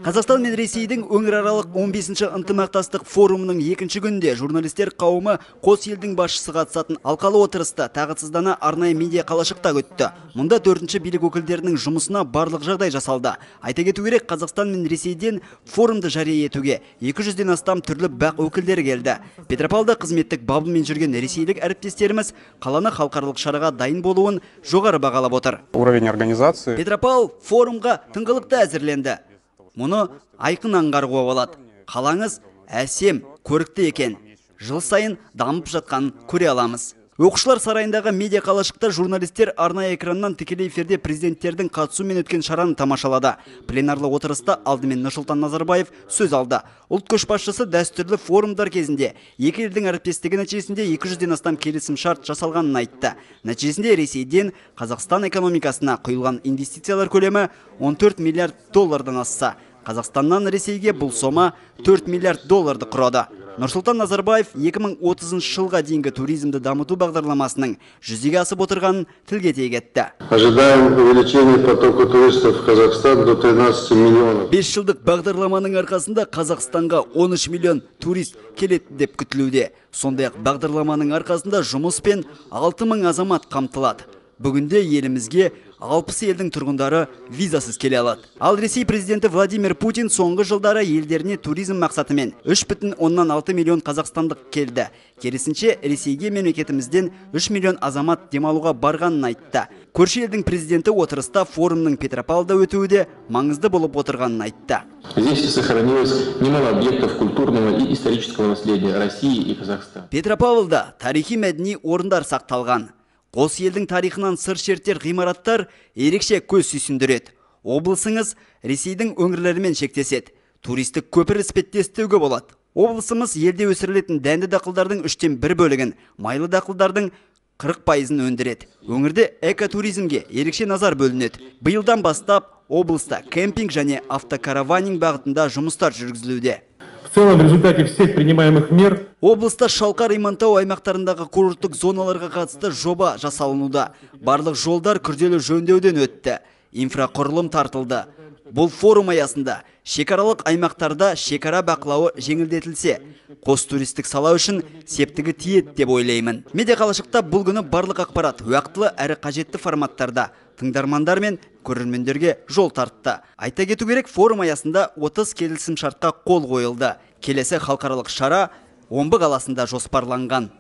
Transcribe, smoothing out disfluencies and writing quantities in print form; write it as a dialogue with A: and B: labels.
A: Қазақстан мен Ресейдің өңіраралық 15-ші ынтымақтастық форумының екінші күнде журналистер қауымы қос елдің басшысы қатысатын алқалы отырыста тағатсыздана арнайы медиа қалашықта өтті. Мұнда 4-ші билік өкілдерінің жұмысына барлық жағдай жасалды. Айта кету керек, Қазақстан мен Ресейден форумды жария етуге 200-ден астам түрлі бақ өкілдері келді. Петропавлда қызметтік бабымен жүрген ресейлік әріптестеріміз қаланы халықаралық шараға дайын болуын жоғары бағалап отыр.
B: Уровень организации.
A: Петропавл форумға тыңғылықты әзірленді. Мұны айқын аңғаруға болады. Қалаңыз әсем, көрікті екен. Жыл сайын дамып жатқанын көре аламыз. Оқушылар сарайындағы медиа қалашықта журналистер арнайы экраннан тікелей эфирде президенттердің қатысуымен өткен шараны тамашалады. Пленарлы отырыста алдымен Нұрсұлтан Назарбаев сөз алды. Ұлт көшбасшысы дәстүрлі форумдар кезінде екі елдің әріптестігі нәтижесінде 200-ден астам келісім шарт жасалғанын айтты. Нәтижесінде Ресейден Қазақстан экономикасына құйылған инвестициялар көлемі 14 миллиард доллардан асса. Қазақстаннан Ресейге бұл сома 4 миллиард долларды құрады. Нұрсұлтан Назарбаев 2030 жылға дейінгі туризмді дамыту бағдарламасының жүзеге асып отырғанын тілге тиек етті.
C: Ожидаем увеличения потока туристов в Казахстан до 13 миллионов.
A: 5 жылдық бағдарламаның арқасында Қазақстанға 13 миллион турист келеді деп күтілуде. Сондай-ақ бағдарламаның арқасында жұмыспен 6 мың азамат қамтылады. Бүгінде елімізге 60 елдің тұрғындары визасыз келе алады. Ал Ресей президенті Владимир Путин соңғы жылдары елдеріне туризм мақсатымен 3,6 миллион қазақстандық келді. Керісінше Ресейге мемлекетімізден 3 миллион азамат демалуға барғанын айтты. Көрші елдің президенті отырыста форумның Петропавлда өтуі маңызды болып отырғанын айтты.
D: Здесь сохранилось немало объектов культурного и исторического наследия России и Казахстана.
A: Петропавлда тарихи мәдени орындар сақталған. Қос елдің тарихынан сыр шертер ғимараттар ерекше көз сүйсіндіреді. Облысыңыз Ресейдің өңірлерімен шектеседі. Туристік көпір іспеттестеуге болады. Облысымыз елде өсірілетін дәнді дақылдардың 1/3 бөлігін, майлы дақылдардың 40%-ын өндіреді. Өңірде экотуризмге ерекше назар бөлінеді. Биылдан бастап облыста кемпинг және автокараванинг бағытында жұмыстар жүргізілуде.
E: В целом, в результате всех принимаемых мер
A: облыста шалқар имантау аймақтарындағы курорттық зоналарға қатысты жоба жасалынуда. Барлық жолдар күрделі жөндеуден өтті. Инфрақұрылым тартылды. Бұл форум аясында шекаралық аймақтарда шекара бақылауы жеңілдетілсе, қос туристік сала үшін септігі тиеді деп ойлаймын. Медиа қалашықта бұл күні барлық ақпарат уақытылы әрі қажетті форматтарда тыңдармандар мен көрермендерге жол тартты. Айта кету керек, форум аясында 30 келісім шартқа қол қойылды. Келесі халықаралық шара Омбы қаласында жоспарланған.